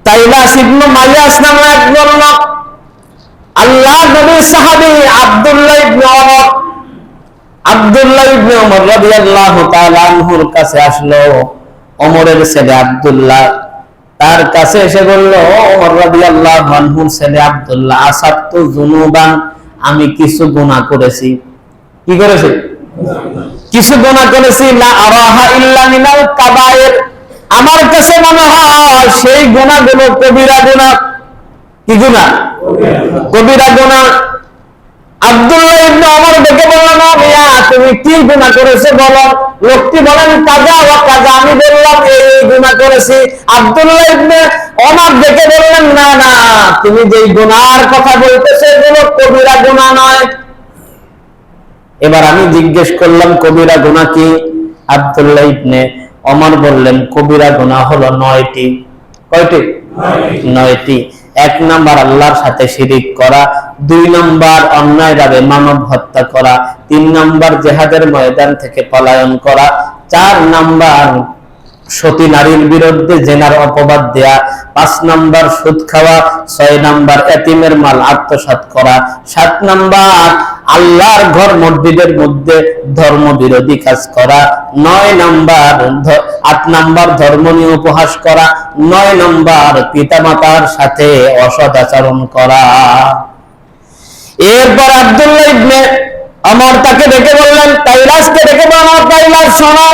তাইলাস ইবনে মাইয়াস নামে একজন লোক আল্লাহ নবীর সাহাবী আব্দুল্লাহ ইবনে ওমর রাদিয়াল্লাহু তাআলা আনহুর কাছে আসলো। ওমরের ছেলে আব্দুল্লাহ তার কাছে এসে বলল, ওমর রাদিয়াল্লাহু আনহুর ছেলে আব্দুল্লাহ, আসাবতু যুনুবান, আমি কিছু গুনাহ করেছি। কি করেছি? কিছু গুনাহ করেছি। লা আরাহা ইল্লা মিনাল কাবায়ের, আমার কাছে মনে হয় সেই গুনাহগুলো কবিরা গুনাহ। কি গুনাহ? কবিরা গুনাহ। আব্দুল্লাহ ইবনে ওমর ডেকে বললেন, মিয়া তুমি কি গুনাহ করেছো বলো। লোকটি বলেন, কাজা ওয়া কাজা, আমি বললাম এই গুনাহ করেছি। আব্দুল্লাহ ইবনে ওমর ডেকে বললেন, না না, তুমি যেই গুনাহর কথা বলতেছো এগুলো কবিরা গুনাহ নয়। এবার আমি জিজ্ঞেস করলাম, কবিরা গুনাহ কি? আব্দুল্লাহ ইবনে ওমর বললেন, কবিরা গুনাহ হলো 9টি। কয়টি? 9টি। 1 নাম্বার আল্লাহর সাথে শিরিক করা, 2 নাম্বার অন্যায়ভাবে মানব হত্যা করা, 3 নাম্বার জিহাদের ময়দান থেকে পলায়ন করা, 4 নাম্বার সতী নারীর বিরুদ্ধে জেনার অপবাদ দেয়া, 5 নাম্বার সুদ খাওয়া, 6 নাম্বার এতিমের মাল আত্মসাৎ করা, 7 নাম্বার আল্লাহর ঘর মসজিদের মধ্যে ধর্ম বিরোধী কাজ করা, 9 নাম্বার 8 নাম্বার ধর্ম নিয়ে উপহাস করা, 9 নাম্বার পিতামাতার সাথে অসদাচরণ করা। এরপর আব্দুল্লাহ ইবনে ওমর তাকে ডেকে বললেন, তাইলাসকে ডেকে বললেন, তাইলাস শোনো,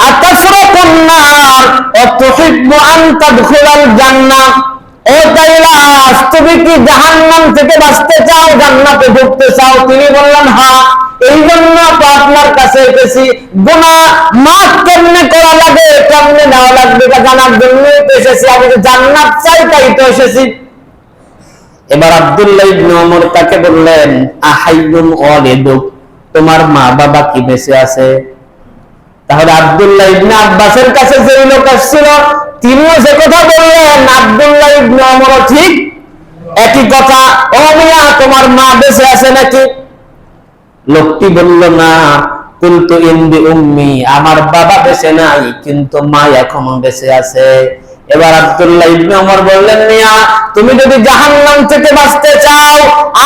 আতাফরাকুন নার ওয়া তুহিব্বু আন তাদখুলাল জান্নাহ, ও তাইলাস তুমি কি জাহান্নাম থেকে বাঁচতে চাও, জান্নাতে ঢুকতে চাও? তিনি বললেন, হ্যাঁ, এই জন্য তো আপনার কাছে এসেছি। গুনাহ মাফ কেমনে করা লাগে, কেমনে নেওয়া লাগবে তা জানার জন্যই তো এসেছি। আমি তো জান্নাত চাই, তাই তো এসেছি। এবার আব্দুল্লাহ ইবনে ওমর তাকে বললেন, আহাইয়ুন ওয়ালিদুক, তোমার মা বাবা কি বেঁচে আছে? তাহলে আব্দুল্লাহ ইবনে আব্বাসের কাছে যে লোক আসছিল তিনিও যে কথা বললেন, আব্দুল্লাহ ইবনে ওমর ঠিক একই কথা। ও মিয়া, তোমার মা বেঁচে আছে নাকি? লোকটি বলল, না, কুলতু ইনদি উম্মি, আমার বাবা বেঁচে নাই, কিন্তু মা এখনো বেঁচে আছে। এবার আব্দুল্লাহ ইবনে ওমর বললেন, মিয়া তুমি যদি জাহান্নাম থেকে বাঁচতে চাও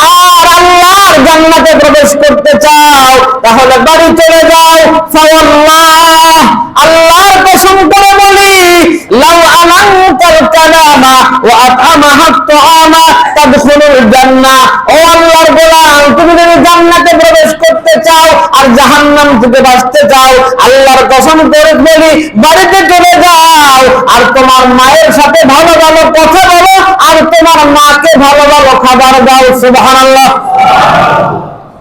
আর আল্লাহর জান্নাতে প্রবেশ করতে চাও, তাহলে বাড়ি চলে যাও। ফাওয়াল্লাহ, আল্লাহর কসম করে বলি, লাউ আনানতাল কালামা ওয়া আত'আমাহাত তুআমা তাদখুলুল জান্নাহ, ও আল্লাহর গোলাম, তুমি যদি জান্নাতে প্রবেশ করতে চাও আর জাহান্নাম থেকে বাঁচতে চাও, আল্লাহর কসম করে বলি, বাড়িতে চলে যাও আর তোমার মায়ের সাথে ভালো ভালো কথা বলো আর তোমার মাকে ভালো ভালো খাবার দাও। সুবহানাল্লাহ।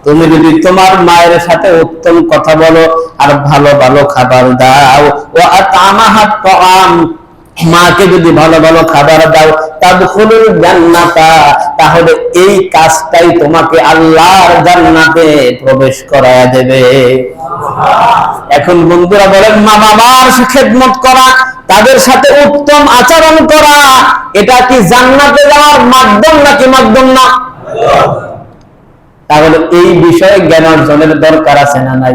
তুমি যদি তোমার মায়ের সাথে উত্তম কথা বলো আর ভালো ভালো খাবার দাও, ওয়া আত'আমাহাত তুআম, মাকে যদি ভালো ভালো খাবার দাও, তাদখুলুল জান্নাতা, তাহলে এই কাজটাই তোমাকে আল্লাহর জান্নাতে প্রবেশ করায় দেবে। এখন বন্ধুরা বলেন, মা বাবার খেদমত করা, তাদের সাথে উত্তম আচরণ করা, এটা কি জান্নাতে যাওয়ার মাধ্যম নাকি মাধ্যম না? তাহলে এই বিষয়ে জ্ঞান অর্জনের দরকার আছে না নাই?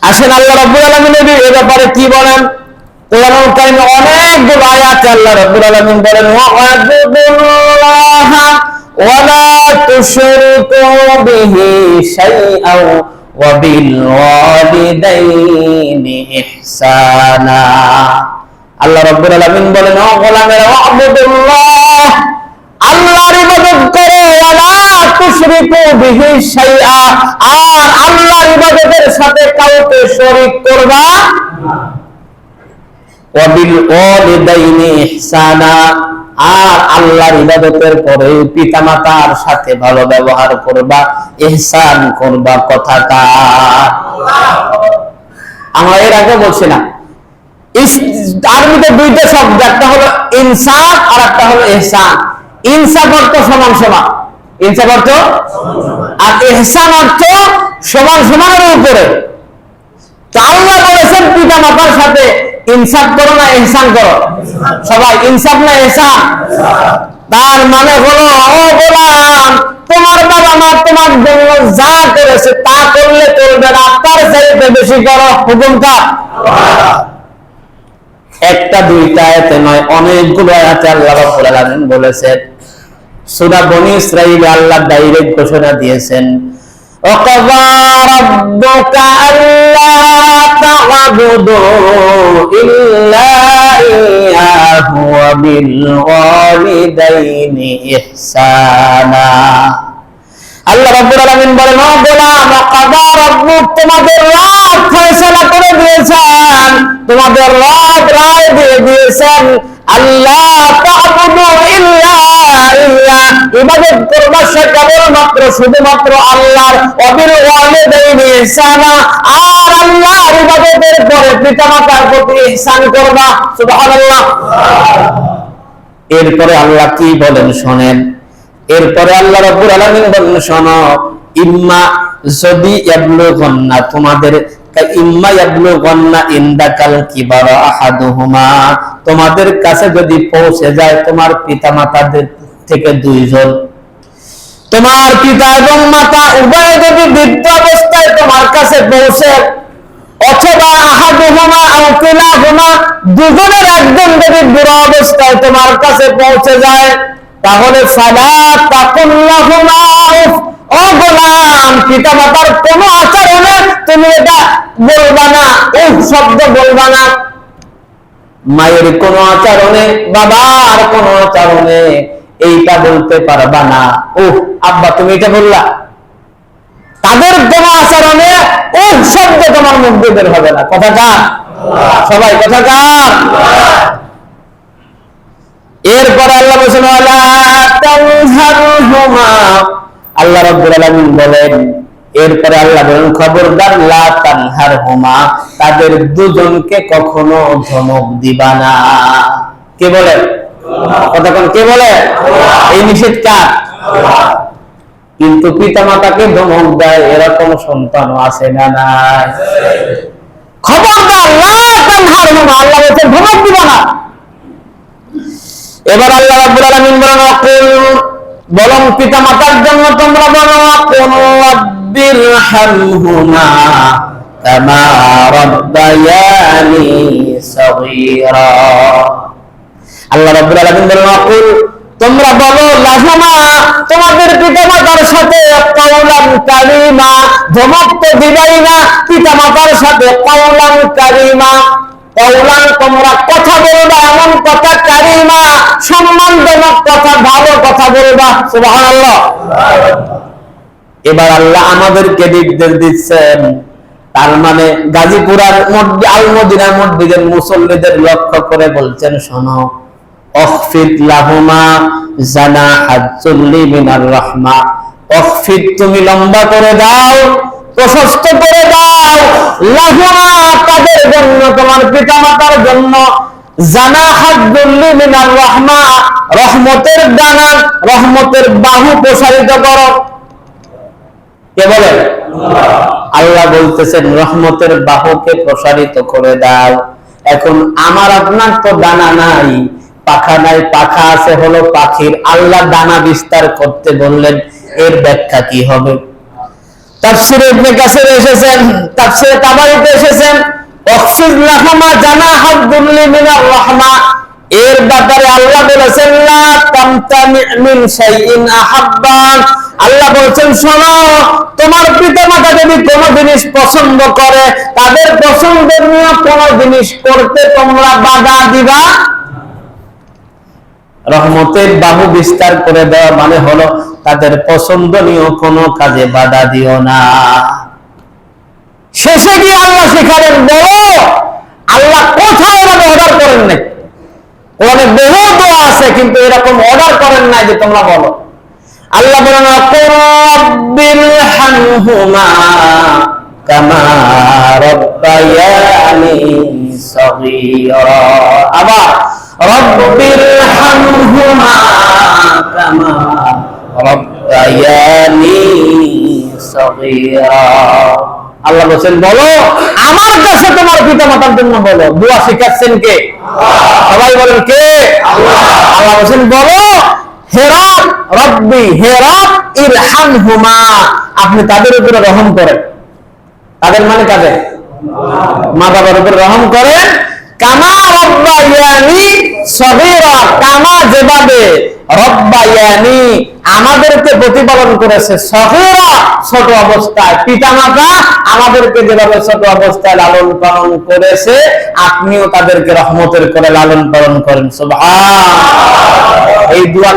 আসেন আল্লাহ রাব্বুল আলামিন এই ব্যাপারে কি বলেন। কোরআনুল কারীমে অনেকগুলো আয়াতে আল্লাহ রাব্বুল আলামিন বলেন, ওয়া'বুদুল্লাহা ওয়া লা তুশরিকু বিহি শাইআন ওয়া বিল ওয়ালিদাইনি ইহসানা। আল্লাহ রাব্বুল আলামিন বলেন, ও গোলামেরা, ওয়া'বুদুল্লাহ, আল্লাহর ইবাদত করো, ওয়া লা তুশরিকু বিহি শাইআ, আর আল্লাহর ইবাদতের সাথে কাউকে শরীক করবা না। ওয়াবিল ওয়ালিদাইনি ইহসানা, আর আল্লাহর ইবাদতের পরে পিতামাতার সাথে ভালো ব্যবহার করবা, ইহসান করবা। কথাটা আমরা এর আগে বলছিলাম, আরবিতে 2টা শব্দ, একটা হলো ইনসাফ আর একটা হলো ইহসান। ইনসাফ অর্থ সমান সমান, ইনসাফ অর্থ, আর ইহসান অর্থ সমান সমানের উপরে। তো আল্লাহ বলেছেন পিতা মাতার সাথে ইনসাফ করো না ইহসান করো? সবাই ইনসাফ না ইহসান? তার মানে হলো, ও গোলাম, তোমার বাবা মা তোমার জন্য যা করেছে তা করলে চলবে না, তার চাইতে বেশি করো। হুকুমটা একটা দুইটা আয়াতে নয়, অনেকগুলো আয়াতে আল্লাহ রাব্বুল আলামিন বলেছেন। সূরা বনী ইসরাঈলে আল্লাহ ডাইরেক্ট ঘোষণা দিয়েছেন, وَقَضَى رَبُّكَ أَلَّا تَعْبُدُوا إِلَّا إِيَّاهُ وَبِالْوَالِدَيْنِ إِحْسَانًا। আল্লাহ রাব্বুল আলামিন বলেন, ও গোলাম, ওয়াকাদা রাব্বুক, তোমাদের রব ফয়সালা করে দিয়েছেন, তোমাদের রব রায় দিয়ে দিয়েছেন, আল্লাহ তা'বুদু ইল্লা ইল্লাহ, ইবাদত করবা সে কেবলমাত্র শুধুমাত্র আল্লাহর, ওয়াবিল ওয়ালিদাইনি ইহসানা, আর আল্লাহর ইবাদতের পরে পিতামাতার প্রতি ইহসান করবা। সুবহানাল্লাহ। এরপরে আল্লাহ কি বলেন শোনেন। এরপরে আল্লাহ রাব্বুল আলামিন বলেন, শোনো, ইম্মা যদি ইয়াবলুগান্না, তোমাদের ইম্মা ইয়াবলুগান্না ইনদাকাল কিবারা আহাদুহুমা, তোমাদের কাছে যদি পৌঁছে যায় তোমার পিতামাতাদের থেকে দুইজন, তোমার পিতা এবং মাতা উভয়ে যদি বৃদ্ধ অবস্থায় তোমার কাছে পৌঁছে, অথবা আহাদুহুমা আও কিলাহুমা, দুজনের একজন যদি বুড়া অবস্থায় তোমার কাছে পৌঁছে যায়, তাহলে ফালা তাকুল লাহুমা উফ, ও গোলাম, পিতা মাতার কোন আচরণে তুমি এটা বলবা না, উফ শব্দ বলবা না। মায়ের কোন আচরণে, বাবার কোন আচরণে এইটা বলতে পারবা না, উফ আব্বা তুমি এটা বললা। তাদের কোন আচরণে উফ শব্দ তোমার মুখ দিয়ে বের হবে না। কথা কার? সবাই কথা কার? এরপর আল্লাহ বলেন, ওয়ালা তানহারহুমা, আল্লাহ রাব্বুল আলামিন বলেন, এরপরে আল্লাহ বলেন, খবরদার, লা তানহারহুমা, তাদের দুজনকে কখনো ধমক দিবা না। কে বলে? কতক্ষণ কে বলে? এই নিষেধ কার? কিন্তু পিতা মাতাকে ধমক দেয় এরকম সন্তানও আছে না নাই? খবরদার, লা তানহারহুমা, আল্লাহ বলেন ধমক দিবা না। এবার আল্লাহ রাব্বুল আলামিন বলেন, আকুল, বরং পিতা মাতার জন্য তোমরা বলো, আকুল রাব্বিরহামহুমা কামা রাব্বায়ানি সগীরা। আল্লাহ রাব্বুল আলামিন বলেন, আকুল, তোমরা বলো, লাহুমা, তোমাদের পিতা মাতার সাথে কাওলান কারীমা, ধমক তো দিবাই না, পিতা মাতার সাথে কাওলান কারীমা, কাওলান তোমরা কথা বলবা, এমন কথা, কারীমা সম্মানজনক কথা, ভালো কথা বলবা। সুবহানাল্লাহ। এবার আল্লাহ আমাদেরকে নির্দেশ দিচ্ছেন, তার মানে গাজীপুরার আল মদিনা মসজিদের মুসল্লিদের লক্ষ্য করে বলছেন, শোনো, অখফিদ লাহুমা জানাহাজ যুল্লি মিনার রাহমা, অখফিদ, তুমি লম্বা করে দাও, প্রশস্ত করে দাও, লাহুমা, তাদের জন্য, তোমার পিতামাতার জন্য, জানাহাজ যুল্লি মিনার রাহমা, রহমতের ডানা, রহমতের বাহু প্রসারিত করো। কে বলেন? আল্লাহ বলতেছেন রহমতের বাহুকে প্রসারিত করে দাও। এখন আমার আপনার তো ডানা নাই, পাখা নাই, পাখা আছে হলো পাখির, আল্লাহ ডানা বিস্তার করতে বললেন, এর ব্যাখ্যা কি হবে? তাফসীরে ইবনে কাসির এসেছেন, তাফসীরে তাবারিতে এসেছেন, ওয়াকফিদ লাহুমা জানাহাজ যুল্লি মিনার রাহমা, এর ব্যাপারে আল্লাহ বলেছেন, লা তামতানি মিন শাইইন আহাব্বা, আল্লাহ বলেছেন, শোনো, তোমার পিতামাতা যদি কোনো জিনিস পছন্দ করে, তাদের পছন্দনীয় কোনো জিনিস করতে তোমরা বাধা দিবা। রহমতের বাহু বিস্তার করে দেওয়া মানে হলো তাদের পছন্দনীয় কোনো কাজে বাধা দিও না। শেষে গিয়ে আল্লাহ শিখালেন, বলো, আল্লাহ কোথায় এভাবে অর্ডার করেন নাই। অনেক বহু দোয়া আছে, কিন্তু এরকম অর্ডার করেন নাই যে তোমরা বলো। আল্লাহ বলেন, রাব্বিরহামহুমা কামা রাব্বায়ানি সগীরা, আবার রাব্বিরহামহুমা কামা রাব্বায়ানি সগীরা। আল্লাহ বলেন, বলো, আমার কাছে তোমার পিতা মাতার জন্য বলো। দোয়া শিখাচ্ছেন কে? সবাই বলেন কে? আল্লাহ। আল্লাহ বলেন, বলো, হে রব, রব্বি, হে রব, ইরহামহুমা, আপনি তাদের উপরে রহম করেন। তাদের মানে কাদের? মা বাবার উপরে রহম করেন। কামা রব্বায়ানি সগীরা, কামা যেভাবে রব্বায়ানি আমাদেরকে প্রতিপালন করেছে, সগীরা ছোট অবস্থায়, পিতামাতা আমাদেরকে যেভাবে ছোট অবস্থায় লালন পালন করেছে, আপনিও তাদেরকে রহমতের করে লালন পালন করেন। সুবহানাল্লাহ। এই দোয়া